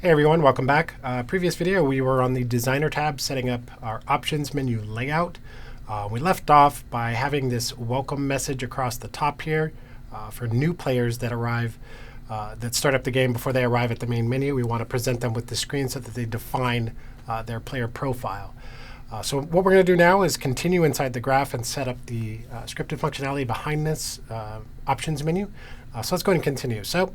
Hey everyone, welcome back. Previous video we were on the designer tab setting up our options menu layout. We left off by having this welcome message across the top here for new players that arrive, that start up the game before they arrive at the main menu. We want to present them with the screen so that they define their player profile. So what we're going to do now is continue inside the graph and set up the scripted functionality behind this options menu. So let's go ahead and continue. So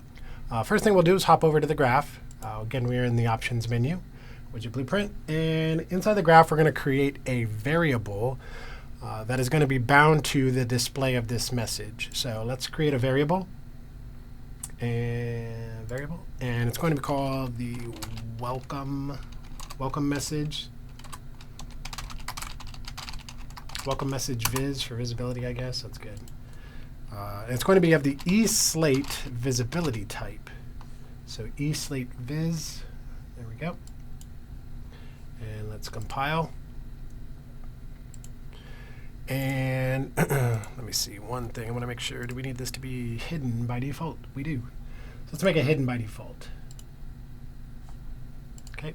first thing we'll do is hop over to the graph. Again, we're in the options menu, widget blueprint, and inside the graph we're going to create a variable that is going to be bound to the display of this message. So let's create a variable, and it's going to be called the welcome message. Welcome message viz for visibility, I guess. That's good. And it's going to be of the eSlate visibility type. So eSlate viz, there we go. And let's compile. And let me see one thing. I want to make sure, do we need this to be hidden by default? We do. So let's make it hidden by default. Okay.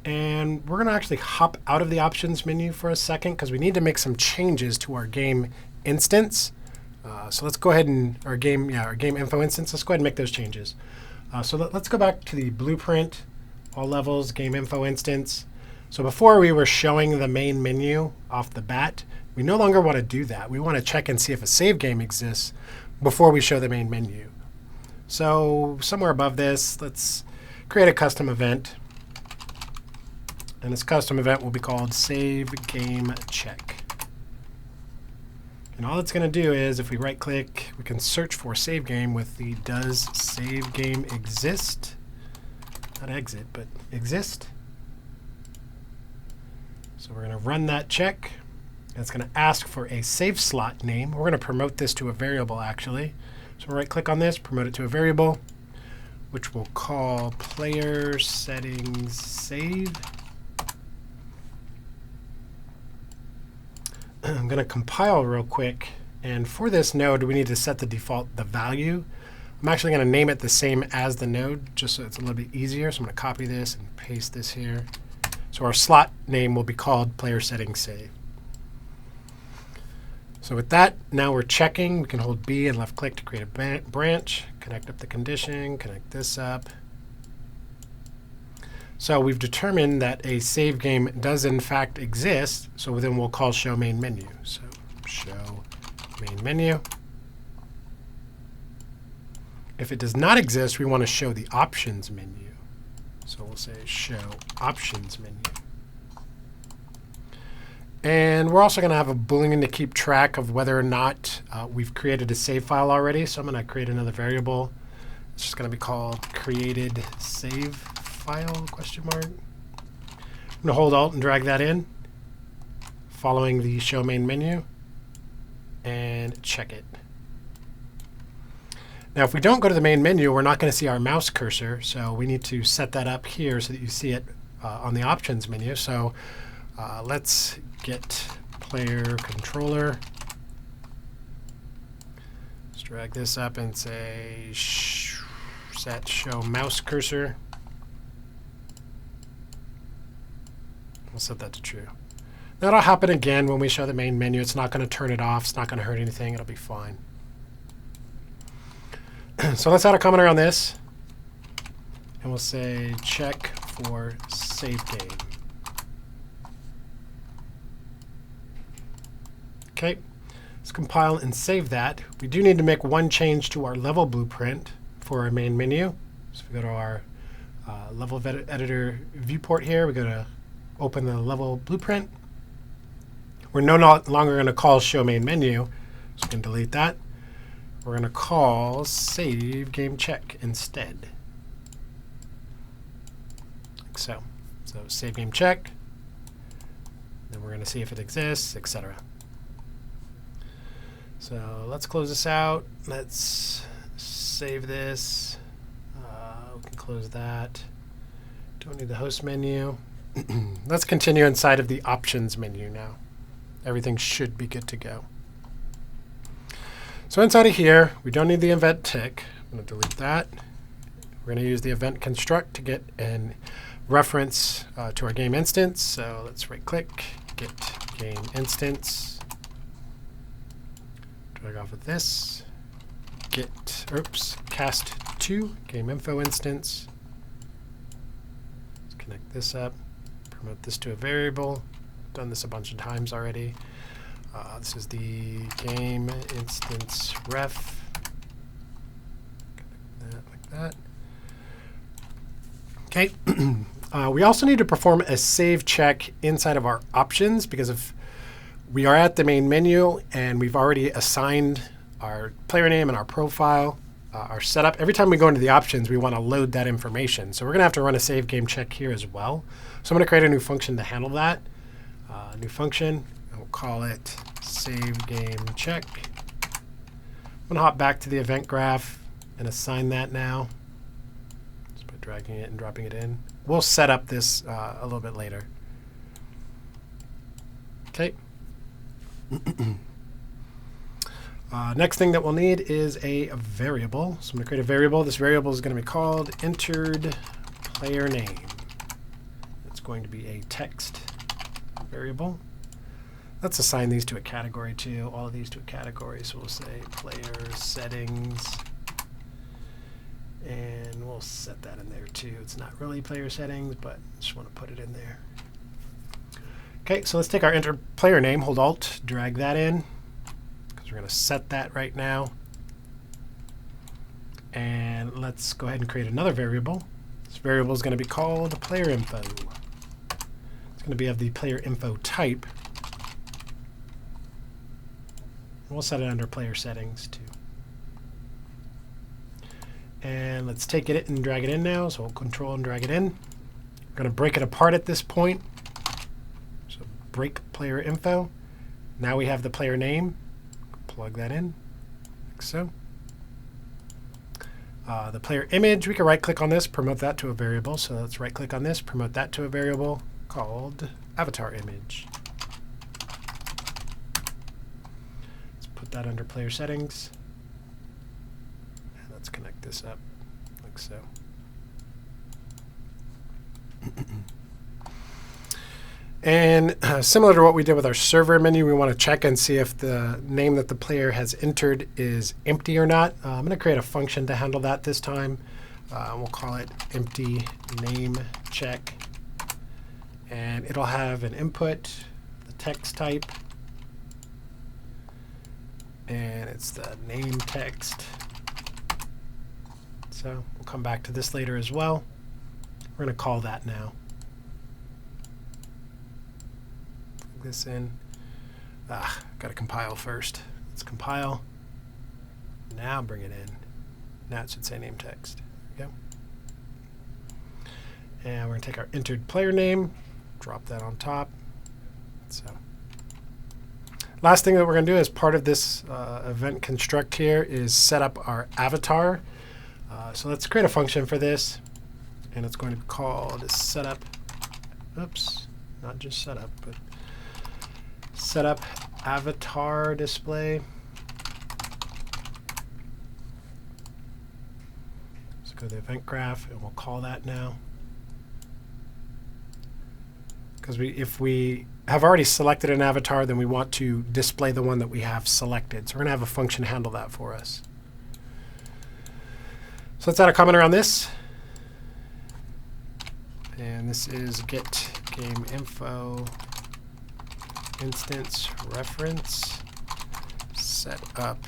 And we're going to actually hop out of the options menu for a second because we need to make some changes to our game instance. So let's go ahead and our game info instance. Let's go ahead and make those changes. So let's go back to the blueprint, all levels, game info instance. So before we were showing the main menu off the bat, we no longer want to do that. We want to check and see if a save game exists before we show the main menu. So somewhere above this, let's create a custom event. And this custom event will be called save game check. And all it's going to do is, if we right click, we can search for save game with the does save game exist? Not exit, but exist. So we're going to run that check. And it's going to ask for a save slot name. We're going to promote this to a variable, actually. So we'll right click on this, promote it to a variable, which we'll call player settings save. I'm going to compile real quick, and for this node we need to set the value. I'm actually going to name it the same as the node just so it's a little bit easier. So I'm going to copy this and paste this here. So our slot name will be called player settings save. So with that, now we're checking. We can hold B and left click to create a branch, connect up the condition, connect this up. So we've determined that a save game does in fact exist, so then we'll call show main menu. So show main menu. If it does not exist, we want to show the options menu. So we'll say show options menu. And we're also going to have a boolean to keep track of whether or not we've created a save file already. So I'm going to create another variable. It's just going to be called created save file, question mark. I'm going to hold Alt and drag that in, following the show main menu, and check it. Now if we don't go to the main menu, we're not going to see our mouse cursor, so we need to set that up here so that you see it on the options menu. So let's get player controller. Let's drag this up and say set show mouse cursor. We'll set that to true. That'll happen again when we show the main menu. It's not going to turn it off. It's not going to hurt anything. It'll be fine. So let's add a commenter on this. And we'll say check for save game. OK. Let's compile and save that. We do need to make one change to our level blueprint for our main menu. So we go to our level editor viewport here. We go to open the level blueprint. We're no longer going to call show main menu, so we can delete that. We're going to call save game check instead. Like so. So save game check. Then we're going to see if it exists, etc. So let's close this out. Let's save this. We can close that. Don't need the host menu. Let's continue inside of the options menu now. Everything should be good to go. So inside of here, we don't need the event tick. I'm going to delete that. We're going to use the event construct to get a reference to our game instance. So let's right click, get game instance, drag off of this, cast to game info instance. Let's connect this up, promote this to a variable. Done this a bunch of times already. This is the game instance ref. Connect that like that. Okay. We also need to perform a save check inside of our options, because if we are at the main menu and we've already assigned our player name and our profile, our setup, every time we go into the options, we want to load that information. So we're going to have to run a save game check here as well. So I'm going to create a new function to handle that. New function, and we'll call it save game check. I'm going to hop back to the event graph and assign that now. Just by dragging it and dropping it in. We'll set up this a little bit later. Okay. Next thing that we'll need is a variable. So I'm going to create a variable. This variable is going to be called entered player name. It's going to be a text variable. Let's assign these to a category too, all of these to a category. So we'll say player settings, and we'll set that in there too. It's not really player settings, but just want to put it in there. Okay, so let's take our enter player name, hold Alt, drag that in, because we're going to set that right now. And let's go ahead and create another variable. This variable is going to be called player info. It's going to be of the player info type. We'll set it under player settings too. And let's take it and drag it in now. So we'll control and drag it in. We're going to break it apart at this point. So break player info. Now we have the player name. Plug that in, like so. The player image, we can right click on this, promote that to a variable. So let's right click on this, promote that to a variable called avatar image. Let's put that under player settings. And let's connect this up like so. And similar to what we did with our server menu, we want to check and see if the name that the player has entered is empty or not. I'm going to create a function to handle that this time. We'll call it empty name check. And it'll have an input, the text type, and it's the name text. So we'll come back to this later as well. We're going to call that now. Plug this in. Got to compile first. Let's compile. Now bring it in. Now it should say name text. There we go. And we're going to take our entered player name, drop that on top. So last thing that we're going to do as part of this event construct here is set up our avatar. So let's create a function for this, and it's going to be called setup. Oops, not just setup, but setup avatar display. Let's go to the event graph, and we'll call that now. Because if we have already selected an avatar, then we want to display the one that we have selected. So we're going to have a function handle that for us. So let's add a comment around this. And this is get game info instance reference set up,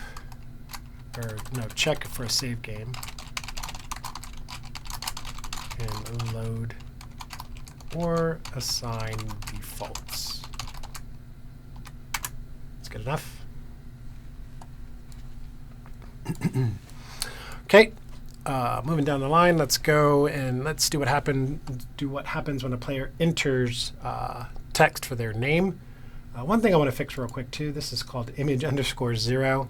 or no, check for a save game, and load or assign defaults. That's good enough. Okay, moving down the line, let's go and let's do what happens when a player enters text for their name. One thing I want to fix real quick too, this is called image_0.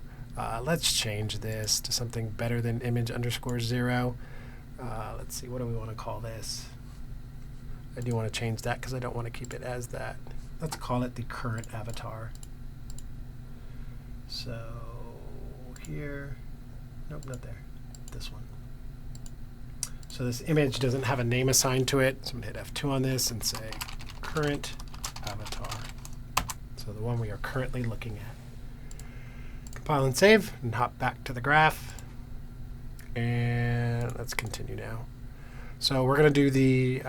Let's change this to something better than image_0. Let's see, what do we want to call this? I do want to change that because I don't want to keep it as that. Let's call it the current avatar. So here, nope, not there, this one. So this image doesn't have a name assigned to it. So I'm going to hit F2 on this and say current avatar. So the one we are currently looking at. Compile and save and hop back to the graph. And let's continue now. So we're going to do the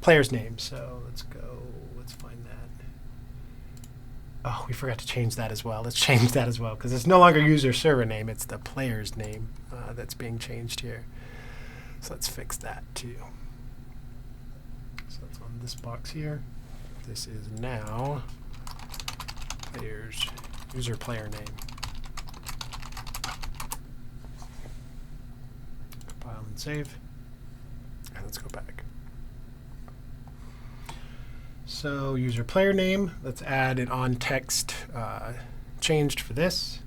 player's name. So let's find that. Oh, we forgot to change that as well. Let's change that as well because it's no longer user server name. It's the player's name that's being changed here. So let's fix that too. So that's on this box here. This is now player's user player name. Compile and save. And let's go back. So user player name. Let's add an on text changed for this.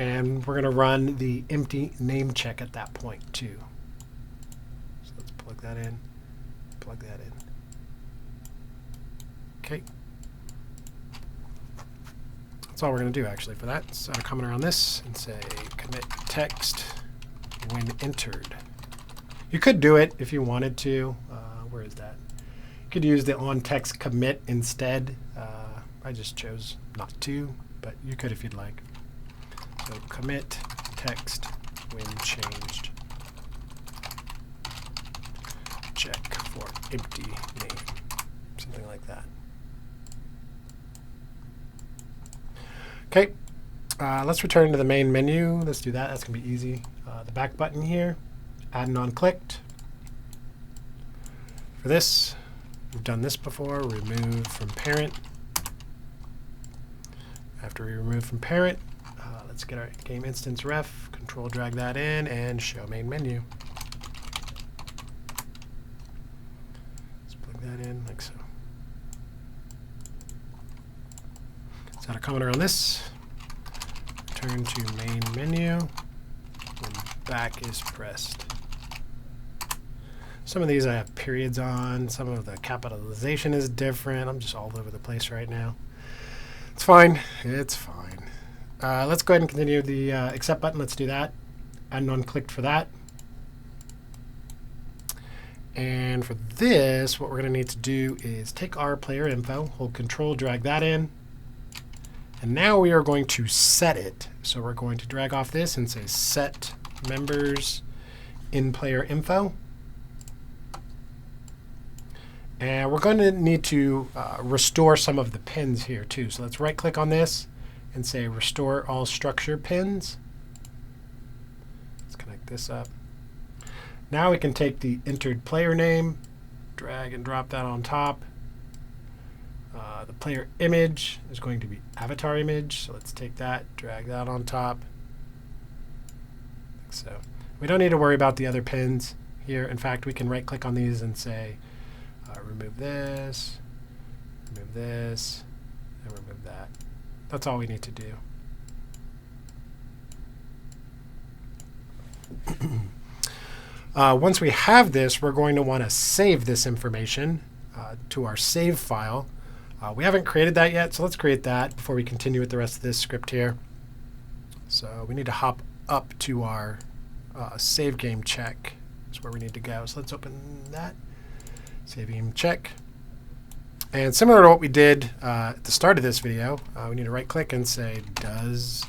And we're going to run the empty name check at that point too. So let's plug that in, plug that in. Okay. That's all we're going to do actually for that. So add a comment around this and say commit text when entered. You could do it if you wanted to. Where is that? You could use the on text commit instead. I just chose not to, but you could if you'd like. So commit text when changed. Check for empty name. Something like that. Okay. Let's return to the main menu. Let's do that. That's going to be easy. The back button here. Add and on-clicked. For this, we've done this before. Remove from parent. After we remove from parent, let's get our game instance ref, control drag that in, and show main menu. Let's plug that in like so. Let's add a comment around this. Return to main menu when back is pressed. Some of these I have periods on. Some of the capitalization is different. I'm just all over the place right now. It's fine. It's fine. Let's go ahead and continue the accept button. Let's do that. Add and on-clicked for that. And for this, what we're going to need to do is take our player info, hold control, drag that in. And now we are going to set it. So we're going to drag off this and say set members in player info. And we're going to need to restore some of the pins here too. So let's right click on this and say restore all structure pins. Let's connect this up. Now we can take the entered player name, drag and drop that on top. The player image is going to be avatar image. So let's take that, drag that on top. Like so. We don't need to worry about the other pins here. In fact, we can right click on these and say remove this, and remove that. That's all we need to do. Once we have this, we're going to want to save this information to our save file. We haven't created that yet, so let's create that before we continue with the rest of this script here. So we need to hop up to our save game check. That's where we need to go. So let's open that. Save game check. And similar to what we did at the start of this video, we need to right click and say, does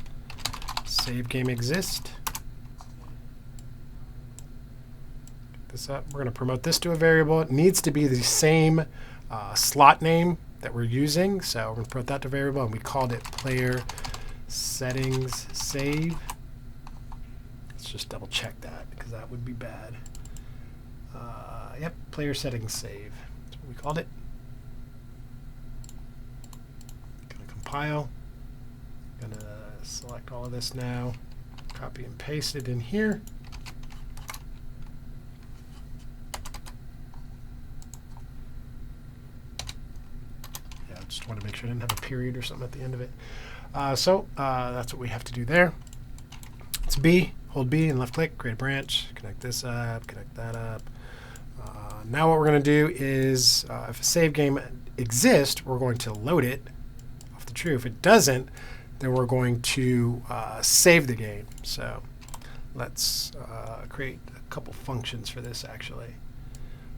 save game exist? Get this up. We're going to promote this to a variable. It needs to be the same slot name that we're using. So we're going to promote that to variable, and we called it player settings save. Let's just double check that because that would be bad. Yep, player settings save. That's what we called it. Gonna compile. Gonna select all of this now. Copy and paste it in here. Yeah, I just want to make sure I didn't have a period or something at the end of it. So that's what we have to do there. It's B. Hold B and left click, create a branch, connect this up, connect that up. Now what we're going to do is, if a save game exists, we're going to load it off the true. If it doesn't, then we're going to save the game. So let's create a couple functions for this actually.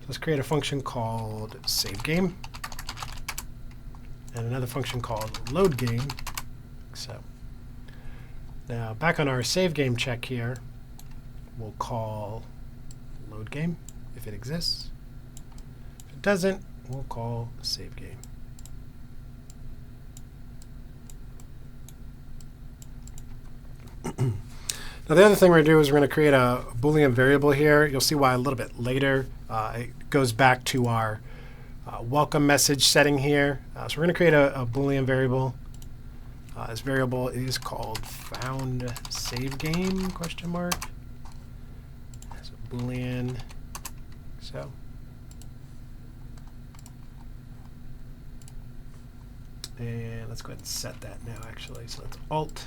So let's create a function called saveGame and another function called loadGame. So now back on our saveGame check here, we'll call loadGame if it exists. If it doesn't, we'll call saveGame. Now the other thing we're going to do is we're going to create a Boolean variable here. You'll see why a little bit later. It goes back to our welcome message setting here. So we're going to create a Boolean variable. This variable is called found saveGame question mark. So Boolean. So and let's go ahead and set that now actually. So let's Alt.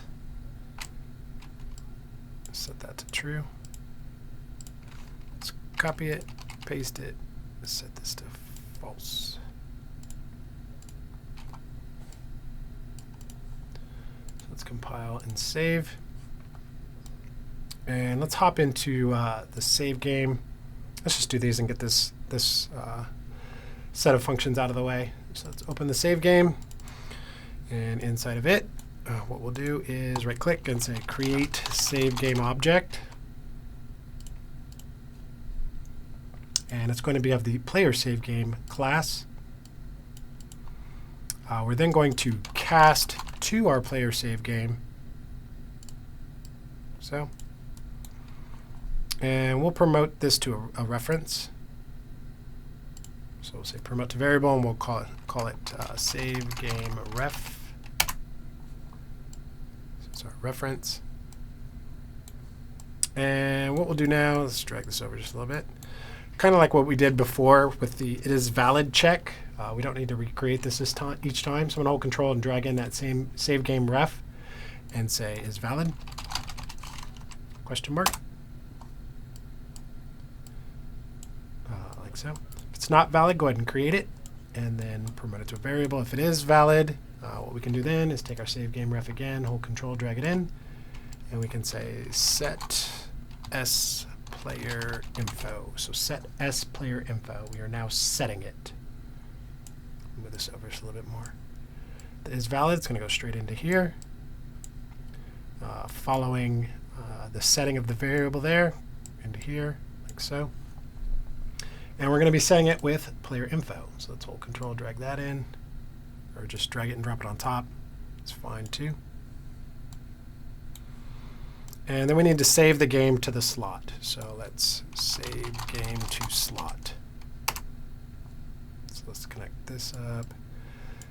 Set that to true. Let's copy it, paste it, set this to false. So let's compile and save. And let's hop into the saveGame. Let's just do these and get this set of functions out of the way. So let's open the saveGame, and inside of it, what we'll do is right-click and say Create saveGame Object. And it's going to be of the player saveGame class. We're then going to cast to our player saveGame. So, and we'll promote this to a reference. So we'll say promote to variable, and we'll call it saveGame ref. Our reference. And what we'll do now, let's drag this over just a little bit. Kind of like what we did before with the it is valid check. We don't need to recreate this each time. So I'm going to hold Control and drag in that same saveGame ref and say is valid? Question mark. Like so. If it's not valid, go ahead and create it and then promote it to a variable. If it is valid, what we can do then is take our saveGame ref again, hold Control, drag it in, and we can say set s player info. So set s player info. We are now setting it. Move this over just a little bit more. That is valid. It's going to go straight into here. Following the setting of the variable there, into here, like so. And we're going to be setting it with player info. So let's hold Control, drag that in. Or just drag it and drop it on top. It's fine too. And then we need to save the game to the slot. So let's save game to slot. So let's connect this up.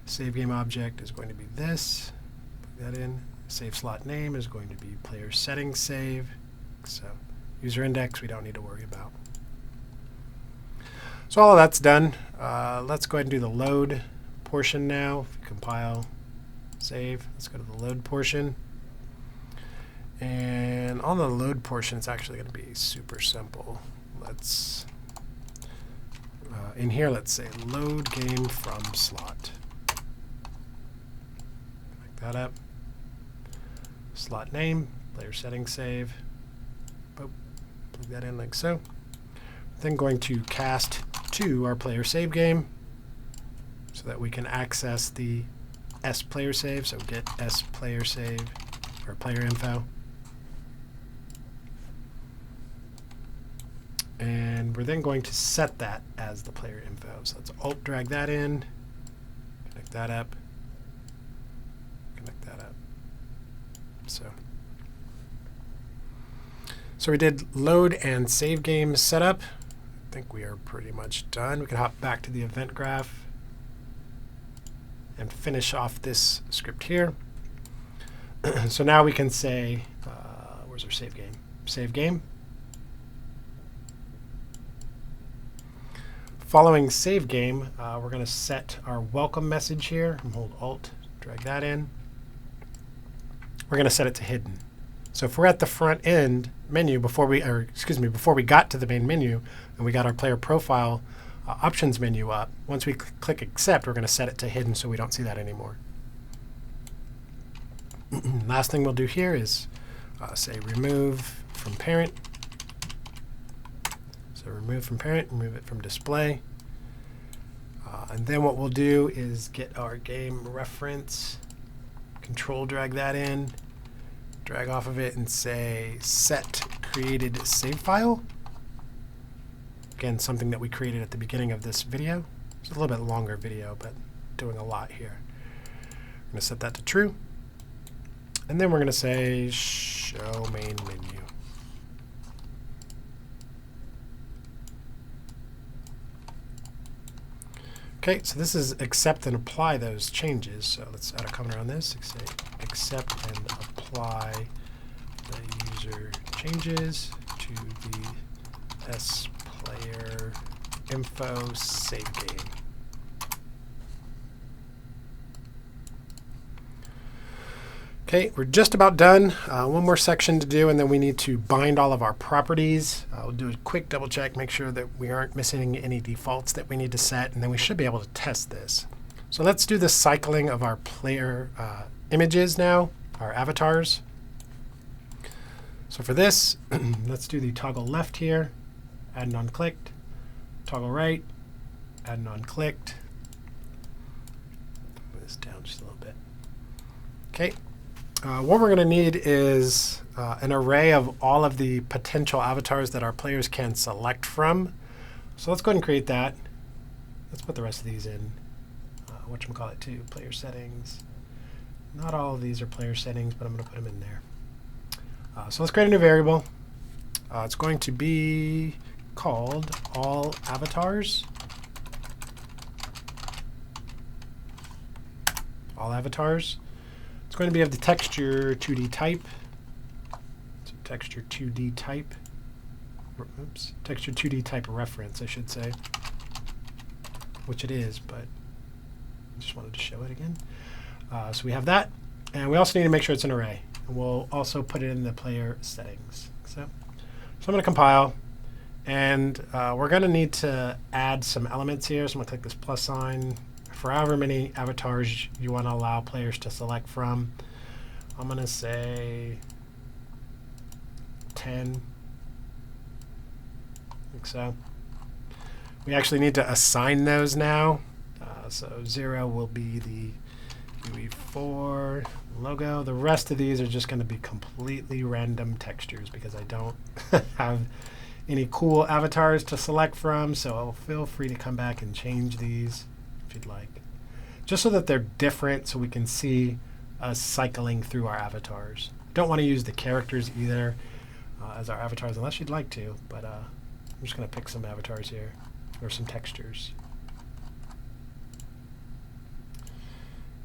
Save game object is going to be this. Put that in. Save slot name is going to be player settings save. So user index we don't need to worry about. So all of that's done. Let's go ahead and do the load portion now. If we compile, save. Let's go to the load portion. And on the load portion, it's actually going to be super simple. Let's in here, let's say load game from slot. Connect that up. Slot name, player settings save. Boop. Plug that in like so. Then going to cast to our player save game, so that we can access the S player save. So get S player save or player info. And we're then going to set that as the player info. So let's Alt drag that in, connect that up, connect that up. So we did load and save game setup. I think we are pretty much done. We can hop back to the event graph and finish off this script here. So now we can say, where's our save game? Save game. Following save game, we're going to set our welcome message here. Hold Alt, drag that in. We're going to set it to hidden. So if we're at the front end menu before we got to the main menu and we got our player profile options menu up, once we click accept, we're going to set it to hidden so we don't see that anymore. Last thing we'll do here is say remove from parent. So remove from parent, remove it from display. And then what we'll do is get our game reference, control drag that in, drag off of it and say set created save file. Again, something that we created at the beginning of this video. It's a little bit longer video, but doing a lot here. I'm going to set that to true. And then we're going to say show main menu. Okay, so this is accept and apply those changes. So let's add a comment around this. Say accept and apply the user changes to the S player info save game. Okay, we're just about done. One more section to do, and then we need to bind all of our properties. We'll do a quick double check, make sure that we aren't missing any defaults that we need to set, and then we should be able to test this. So let's do the cycling of our player images now, our avatars. So for this, let's do the toggle left here, add non-clicked, toggle right, add non-clicked. Move this down just a little bit. Okay. What we're going to need is an array of all of the potential avatars that our players can select from. So let's go ahead and create that. Let's put the rest of these in. Whatchamacallit too, player settings. Not all of these are player settings, but I'm going to put them in there. So let's create a new variable. It's going to be called all avatars. All avatars. It's going to be of the texture 2D type. So texture 2D type. Oops, texture 2D type reference, I should say. Which it is, but I just wanted to show it again. So we have that, and we also need to make sure it's an array. And we'll also put it in the player settings. So I'm going to compile, and we're going to need to add some elements here. So I'm going to click this plus sign. For however many avatars you want to allow players to select from, I'm going to say 10, like so. We actually need to assign those now. So 0 will be the v4 logo. The rest of these are just going to be completely random textures because I don't have any cool avatars to select from. So feel free to come back and change these if you'd like. Just so that they're different so we can see us cycling through our avatars. Don't want to use the characters either as our avatars unless you'd like to, but I'm just going to pick some avatars here, or some textures.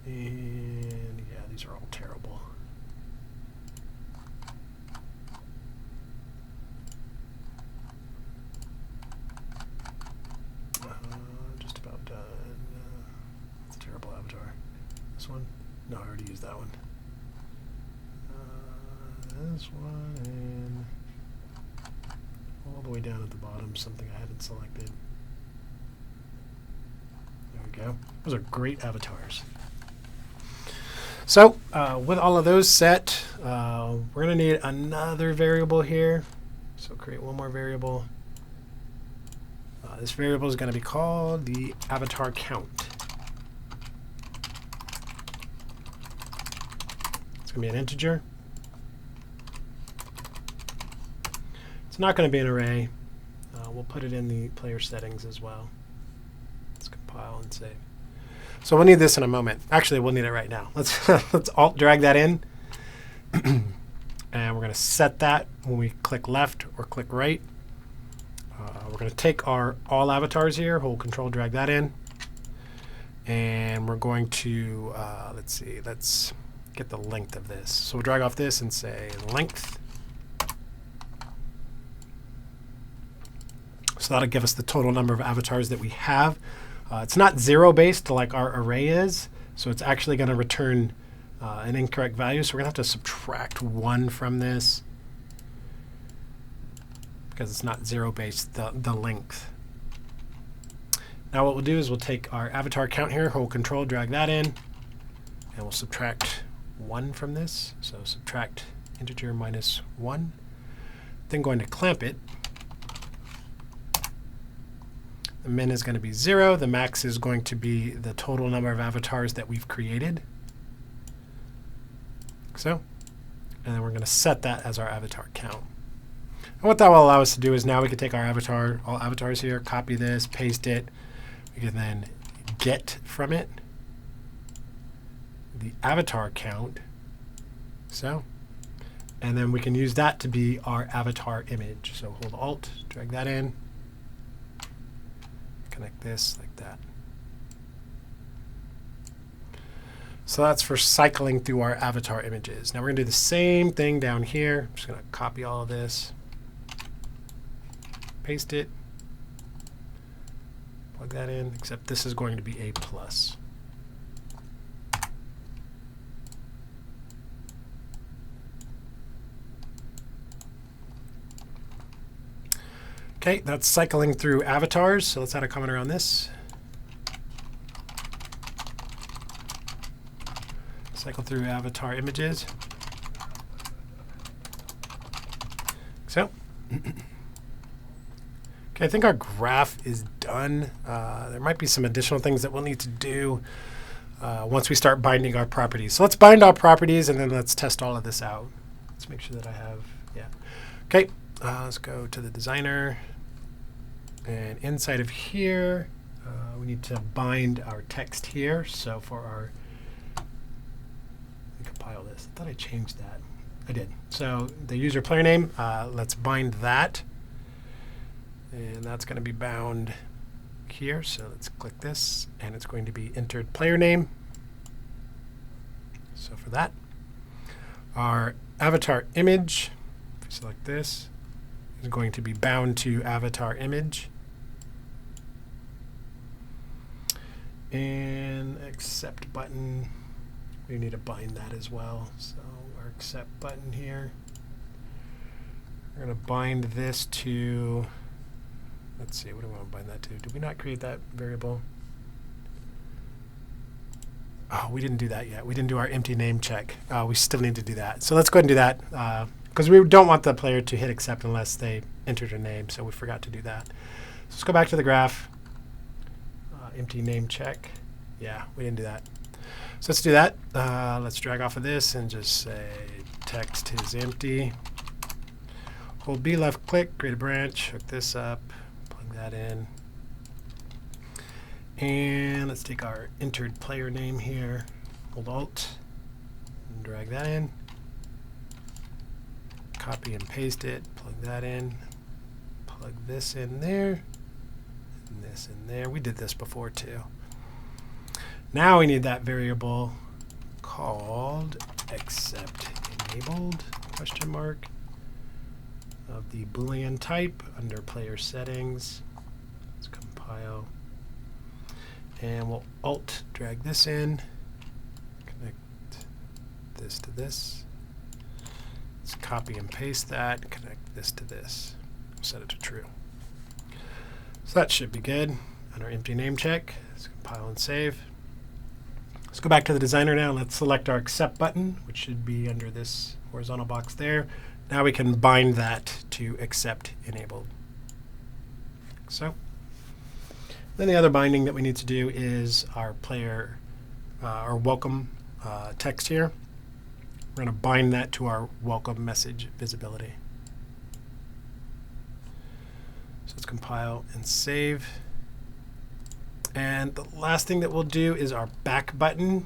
And yeah, these are all terrible. Just about done. It's a terrible avatar. This one? No, I already used that one. This one, and all the way down at the bottom, something I hadn't selected. There we go. Those are great avatars. So with all of those set, we're going to need another variable here. So create one more variable. This variable is going to be called the avatar count. It's going to be an integer. It's not going to be an array. We'll put it in the player settings as well. Let's compile and save. So we'll need this in a moment. Actually, we'll need it right now. Let's alt drag that in. And we're going to set that when we click left or click right. We're going to take our all avatars here, hold control, drag that in. And we're going to, let's get the length of this. So we'll drag off this and say length. So that'll give us the total number of avatars that we have. It's not zero based like our array is, so it's actually going to return an incorrect value. So we're going to have to subtract 1 from this because it's not zero based, the length. Now what we'll do is we'll take our avatar count here, hold control, drag that in, and we'll subtract 1 from this. So subtract integer minus 1. Then going to clamp it. The min is going to be 0. The max is going to be the total number of avatars that we've created. So, and then we're going to set that as our avatar count. And what that will allow us to do is now we can take our avatar, all avatars here, copy this, paste it. We can then get from it the avatar count. So, and then we can use that to be our avatar image. So hold Alt, drag that in, connect this like that. So that's for cycling through our avatar images. Now we're going to do the same thing down here. I'm just going to copy all of this, paste it, plug that in, except this is going to be a plus. Okay, that's cycling through avatars. So let's add a comment around this. Cycle through avatar images. So, okay, I think our graph is done. There might be some additional things that we'll need to do once we start binding our properties. So let's bind our properties and then let's test all of this out. Let's make sure that I have, yeah. Okay, let's go to the designer. And inside of here, we need to bind our text here. So for our, let me compile this. I thought I changed that. I did. So the user player name, let's bind that. And that's going to be bound here. So let's click this, and it's going to be entered player name. So for that, our avatar image, if we select this, is going to be bound to avatar image. And accept button, we need to bind that as well. So our accept button here, we're going to bind this to, let's see, what do we want to bind that to? Did we not create that variable? Oh, we didn't do that yet. We didn't do our empty name check. We still need to do that. So let's go ahead and do that because we don't want the player to hit accept unless they entered a name. So we forgot to do that. So let's go back to the graph. Empty name check. Yeah, we didn't do that. So let's do that. Let's drag off of this and just say text is empty. Hold B, left click, create a branch, hook this up, plug that in. And let's take our entered player name here, hold Alt, and drag that in. Copy and paste it, plug that in, plug this in there, and this in there. We did this before too. Now we need that variable called accept enabled question mark of the Boolean type under player settings. Let's compile. And we'll Alt drag this in, connect this to this. Let's copy and paste that, connect this to this. Set it to true. So that should be good. On our empty name check, let's compile and save. Let's go back to the designer now. Let's select our accept button, which should be under this horizontal box there. Now we can bind that to accept enabled. So then the other binding that we need to do is our player, our welcome text here. We're going to bind that to our welcome message visibility. So let's compile and save. And the last thing that we'll do is our back button.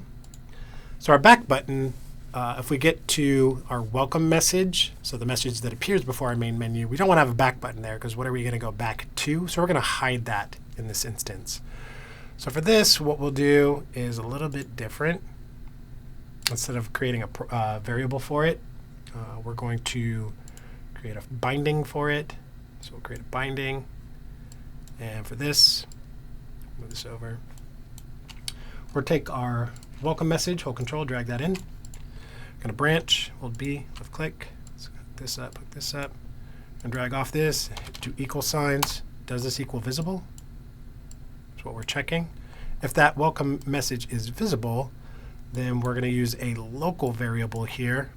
So our back button, if we get to our welcome message, so the message that appears before our main menu, we don't want to have a back button there because what are we going to go back to? So we're going to hide that in this instance. So for this, what we'll do is a little bit different. Instead of creating a variable for it, we're going to create a binding for it. So we'll create a binding. And for this, move this over. We'll take our welcome message, hold control, drag that in. Going to branch, hold B, left click, let's hook this up, and drag off this, do equal signs. Does this equal visible? That's what we're checking. If that welcome message is visible, then we're going to use a local variable here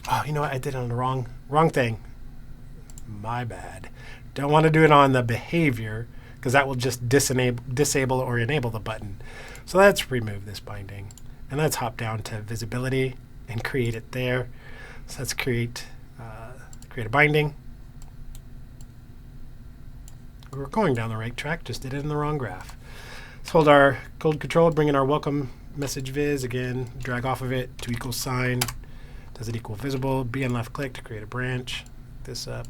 Oh, you know what? I did it on the wrong thing. My bad. Don't want to do it on the behavior because that will just disable or enable the button. So let's remove this binding. And let's hop down to visibility and create it there. So let's create a binding. We're going down the right track, just did it in the wrong graph. Let's hold our code control, bring in our welcome message viz again, drag off of it to equal sign. Does it equal visible? B and left click to create a branch. This up,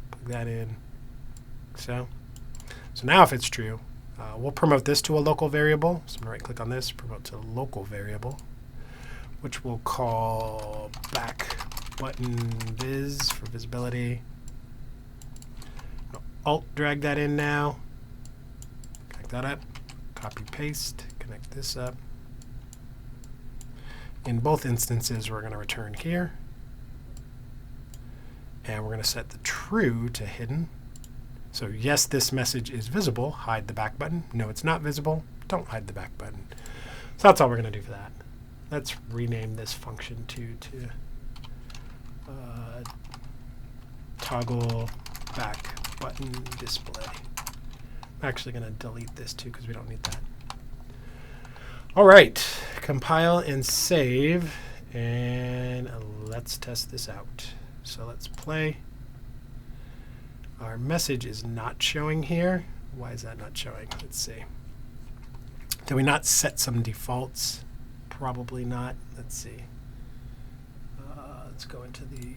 plug that in. So now if it's true, we'll promote this to a local variable. So I'm going to right click on this, promote to local variable, which we'll call back button viz for visibility. Alt drag that in now. Connect that up. Copy paste. Connect this up. In both instances, we're going to return here. And we're going to set the true to hidden. So yes, this message is visible. Hide the back button. No, it's not visible. Don't hide the back button. So that's all we're going to do for that. Let's rename this function to toggle back button display. I'm actually going to delete this too because we don't need that. All right, compile and save, and let's test this out. So let's play. Our message is not showing here. Why is that not showing? Let's see. Did we not set some defaults? Probably not. Let's see. Let's go into the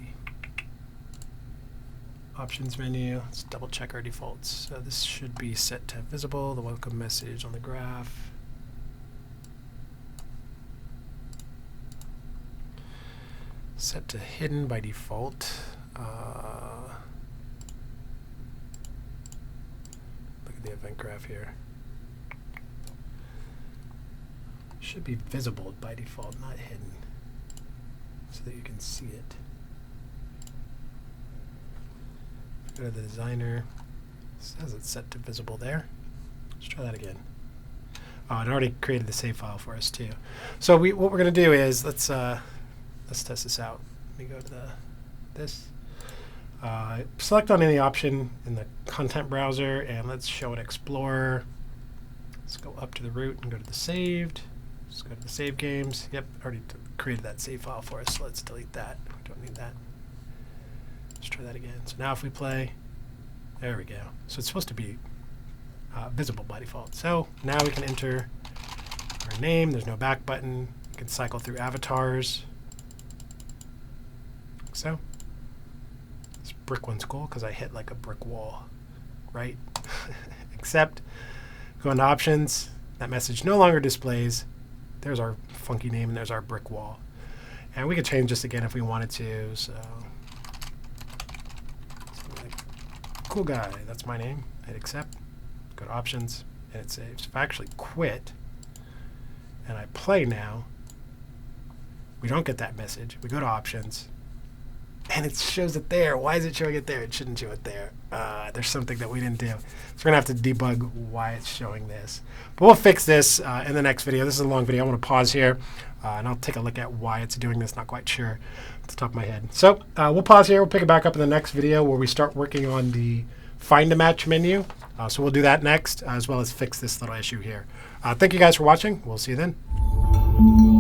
options menu. Let's double check our defaults. So this should be set to visible, the welcome message on the graph. Set to hidden by default. Look at the event graph here. Should be visible by default, not hidden, so that you can see it. Go to the designer. It says it's set to visible there. Let's try that again. Oh, it already created the save file for us too. So what we're going to do is let's test this out. Let me go to this. Select on any option in the content browser, and let's show it Explorer. Let's go up to the root and go to the saved. Let's go to the save games. Yep, already created that save file for us, so let's delete that. We don't need that. Let's try that again. So now if we play, there we go. So it's supposed to be visible by default. So now we can enter our name. There's no back button. You can cycle through avatars. So this brick one's cool because I hit like a brick wall, right? Except go into options. That message no longer displays. There's our funky name and there's our brick wall. And we could change this again if we wanted to. So like, cool guy, that's my name. Hit accept. Go to options and it saves. If I actually quit and I play now, we don't get that message. We go to options. And it shows it there. Why is it showing it there? It shouldn't show it there. There's something that we didn't do. So we're going to have to debug why it's showing this. But we'll fix this in the next video. This is a long video. I want to pause here, and I'll take a look at why it's doing this. Not quite sure off the top of my head. So we'll pause here. We'll pick it back up in the next video where we start working on the Find a Match menu. So we'll do that next, as well as fix this little issue here. Thank you guys for watching. We'll see you then.